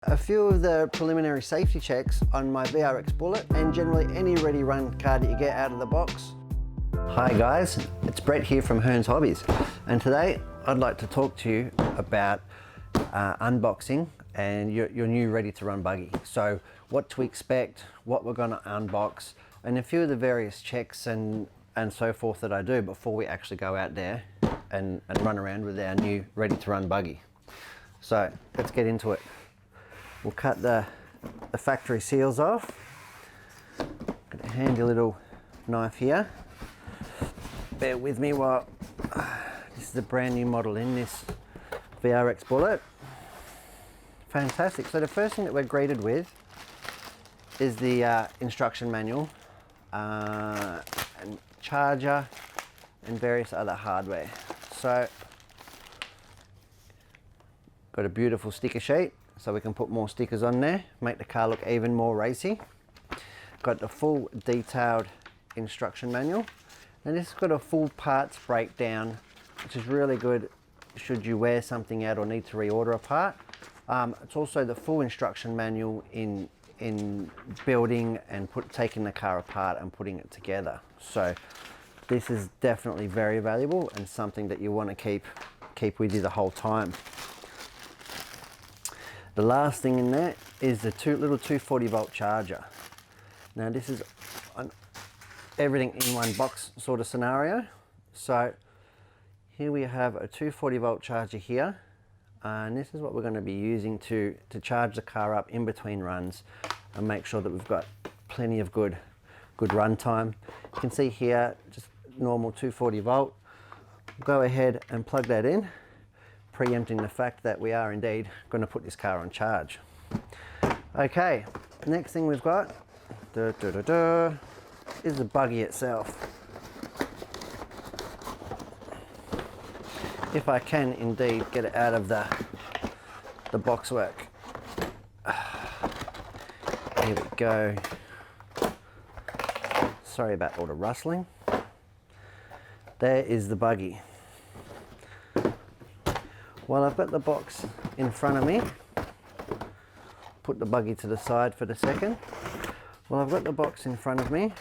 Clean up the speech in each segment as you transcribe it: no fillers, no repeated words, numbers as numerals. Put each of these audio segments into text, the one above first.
A few of the preliminary safety checks on my VRX Bullet and generally any ready run car that you get out of the box. Hi guys, it's Brett here from Hearns Hobbies, and today I'd like to talk to you about unboxing and your new ready to run buggy. So what to expect, what we're going to unbox, and a few of the various checks and so forth that I do before we actually go out there and run around with our new ready to run buggy. So let's get into it. We'll cut the factory seals off. Got a handy little knife here. Bear with me while this is a brand new model in this VRX Bullet. Fantastic. So the first thing that we're greeted with is the instruction manual and charger and various other hardware. So got a beautiful sticker sheet, so we can put more stickers on there, make the car look even more racy. Got the full detailed instruction manual, and this has got a full parts breakdown, which is really good should you wear something out or need to reorder a part. It's also the full instruction manual in building and taking the car apart and putting it together. So this is definitely very valuable and something that you want to keep with you the whole time. The last thing in there is the little 240 volt charger. Now this is an everything in one box sort of scenario. So here we have a 240 volt charger here, and this is what we're going to be using to charge the car up in between runs and make sure that we've got plenty of good run time. You can see here just normal 240 volt. Go ahead and plug that in, preempting the fact that we are indeed going to put this car on charge. Okay, next thing we've got is the buggy itself. If I can indeed get it out of the box work. Here we go. Sorry about all the rustling. There is the buggy. Well, I've got the box in front of me. Put the buggy to the side for the second. Well, I've got the box in front of me.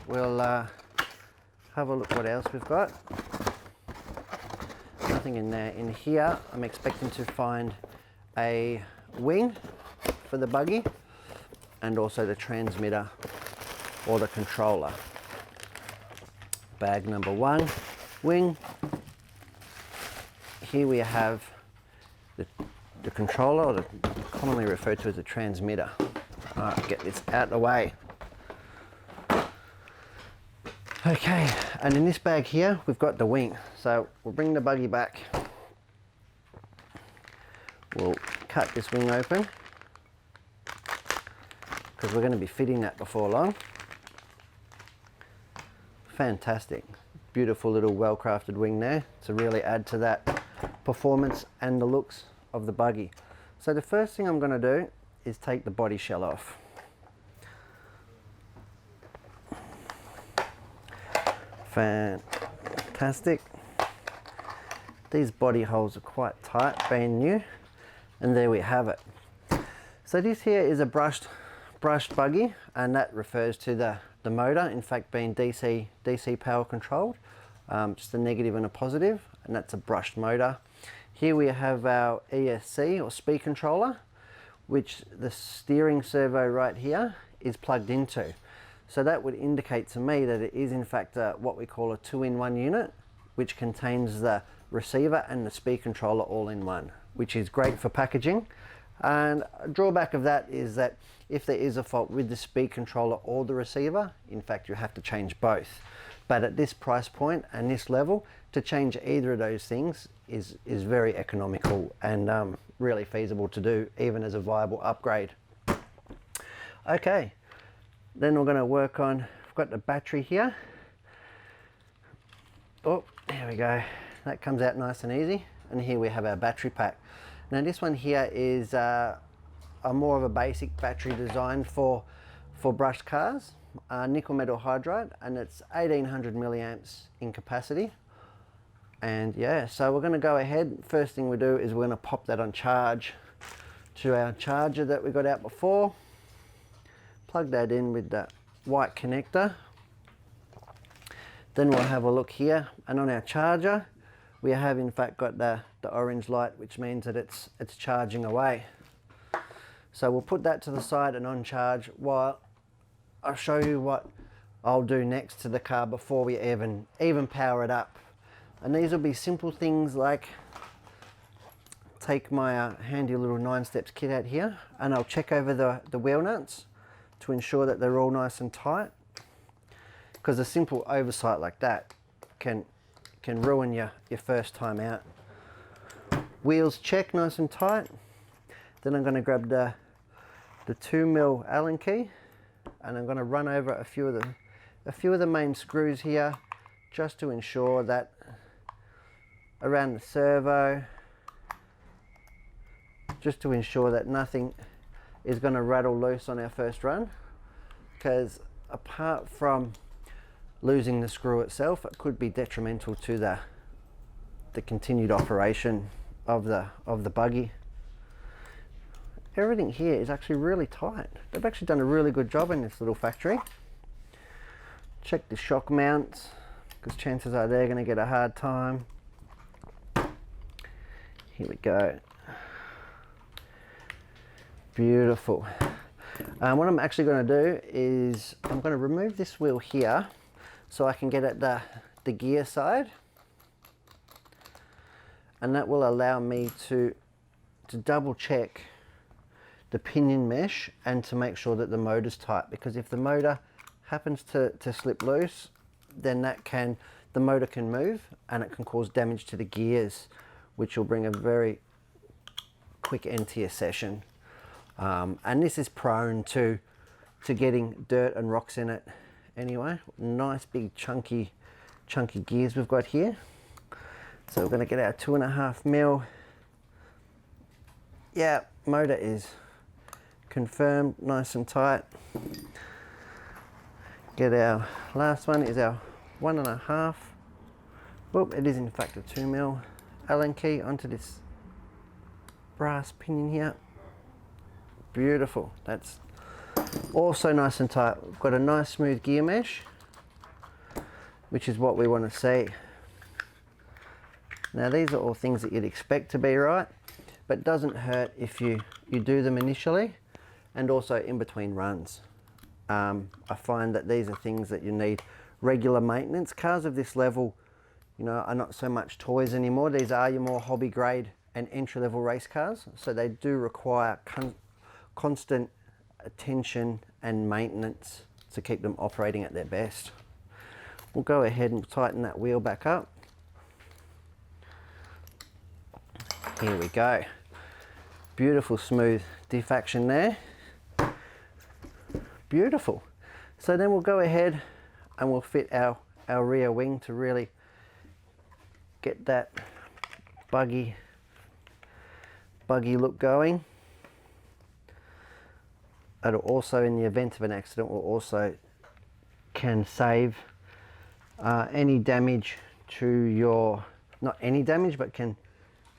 We'll have a look what else we've got. Nothing in there. In here, I'm expecting to find a wing for the buggy and also the transmitter or the controller. Bag number one, wing. Here we have the controller, or commonly referred to as a transmitter. Alright, get this out of the way. Okay, and in this bag here we've got the wing. So we'll bring the buggy back. We'll cut this wing open because we're going to be fitting that before long. Fantastic. Beautiful little well-crafted wing there to really add to that performance and the looks of the buggy. So the first thing I'm going to do is take the body shell off. Fantastic. These body holes are quite tight, being new, and there we have it. So this here is a brushed buggy, and that refers to the motor, in fact, being DC power controlled. Just a negative and a positive, and that's a brushed motor. Here we have our ESC or speed controller, which the steering servo right here is plugged into. So that would indicate to me that it is in fact what we call a 2-in-1 unit, which contains the receiver and the speed controller all in one, which is great for packaging. And a drawback of that is that if there is a fault with the speed controller or the receiver, in fact you have to change both. But at this price point and this level, to change either of those things is very economical and really feasible to do, even as a viable upgrade. Okay, then we're going to work on, we've got the battery here. Oh, there we go. That comes out nice and easy. And here we have our battery pack. Now this one here is a more of a basic battery design for brushed cars, nickel metal hydride, and it's 1800 milliamps in capacity. And yeah, so we're going to go ahead. First thing we do is we're going to pop that on charge to our charger that we got out before. Plug that in with that white connector. Then we'll have a look here, and on our charger we have in fact got the orange light, which means that it's charging away. So we'll put that to the side and on charge while I'll show you what I'll do next to the car before we even power it up. And these will be simple things like take my handy little Ninesteps kit out here, and I'll check over the wheel nuts to ensure that they're all nice and tight, because a simple oversight like that can ruin your first time out. Wheels check nice and tight. Then I'm going to grab the 2mm Allen key, and I'm going to run over a few of the main screws here, just to ensure that around the servo, just to ensure that nothing is going to rattle loose on our first run, because apart from losing the screw itself, it could be detrimental to the continued operation of the buggy. Everything here is actually really tight. They've actually done a really good job in this little factory. Check the shock mounts, because chances are they're going to get a hard time. Here we go. Beautiful. What I'm actually going to do is I'm going to remove this wheel here so I can get at the gear side, and that will allow me to double check the pinion mesh and to make sure that the motor's tight, because if the motor happens to slip loose, then the motor can move and it can cause damage to the gears, which will bring a very quick end to your session. And this is prone to getting dirt and rocks in it anyway. Nice big chunky gears we've got here. So we're going to get our 2.5mm. Yeah, motor is confirmed, nice and tight. Get our last one, is our 1.5. Well, it is in fact a 2mm Allen key onto this brass pinion here. Beautiful. That's also nice and tight. We've got a nice smooth gear mesh, which is what we want to see. Now these are all things that you'd expect to be right, but it doesn't hurt if you do them initially and also in between runs. I find that these are things that you need regular maintenance. Cars of this level, you know, are not so much toys anymore. These are your more hobby grade and entry-level race cars, so they do require constant attention and maintenance to keep them operating at their best. We'll go ahead and tighten that wheel back up. Here we go. Beautiful smooth diff action there. Beautiful. So then we'll go ahead and we'll fit our rear wing to really get that buggy look going. It'll also, in the event of an accident, will also can save any damage to your, not any damage, but can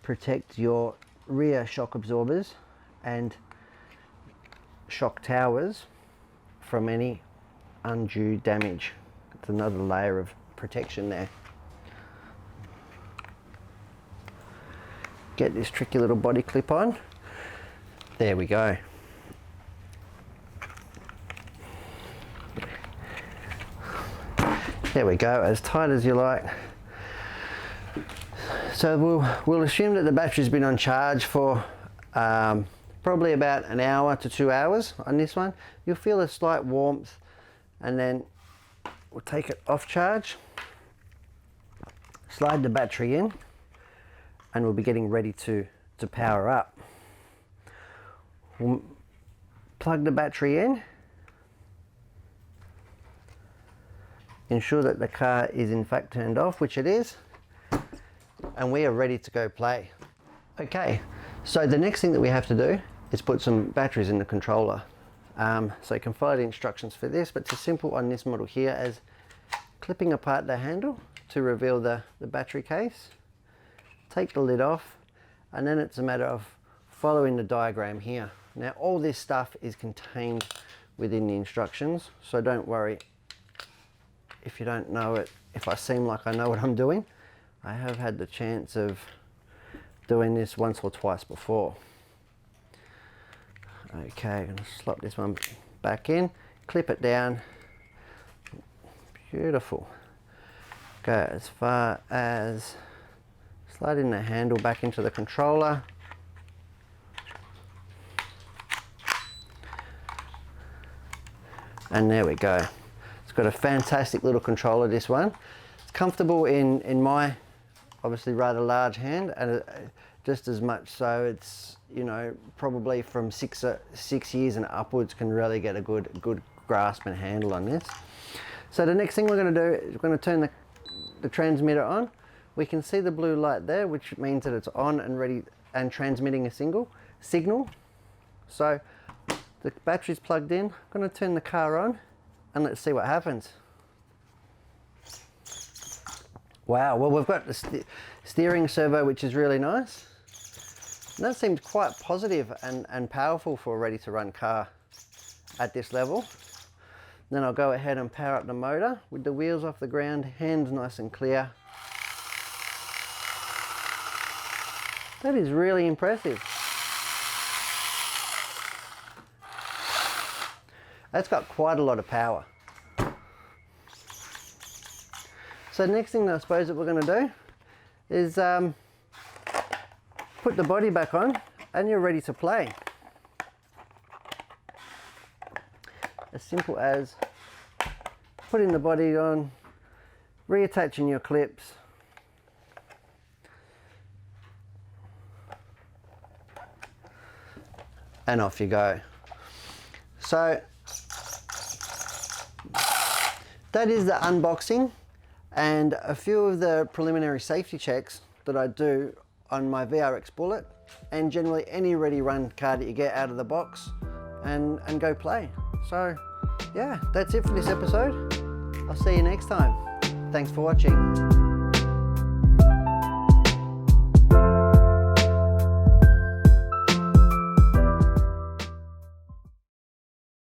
protect your rear shock absorbers and shock towers from any undue damage. It's another layer of protection there. Get this tricky little body clip on. There we go. There we go, as tight as you like. So we'll assume that the battery's been on charge for probably about an hour to 2 hours on this one. You'll feel a slight warmth, and then we'll take it off charge, slide the battery in, and we'll be getting ready to power up. We'll plug the battery in, ensure that the car is in fact turned off, which it is, and we are ready to go play. Okay, so the next thing that we have to do is put some batteries in the controller. So you can follow the instructions for this, but it's as simple on this model here as clipping apart the handle to reveal the battery case, take the lid off, and then it's a matter of following the diagram here. Now all this stuff is contained within the instructions, so don't worry if you don't know it, if I seem like I know what I'm doing. I have had the chance of doing this once or twice before. Okay, I'm going to slot this one back in, clip it down. Beautiful. Go as far as sliding the handle back into the controller. And there we go. It's got a fantastic little controller, this one. It's comfortable in my obviously rather large hand, and just as much so it's, you know, probably from 6 years and upwards can really get a good grasp and handle on this. So the next thing we're going to do is we're going to turn the transmitter on. We can see the blue light there, which means that it's on and ready and transmitting a signal. So the battery's plugged in. I'm going to turn the car on and let's see what happens. Wow, well, we've got the steering servo, which is really nice. And that seems quite positive and powerful for a ready to run car at this level. Then I'll go ahead and power up the motor with the wheels off the ground, hands nice and clear. That is really impressive. That's got quite a lot of power. So the next thing I suppose that we're going to do is put the body back on and you're ready to play. As simple as putting the body on, reattaching your clips, and off you go. So that is the unboxing and a few of the preliminary safety checks that I do on my VRX Bullet, and generally any ready run car that you get out of the box and go play. So yeah, that's it for this episode. I'll see you next time. Thanks for watching.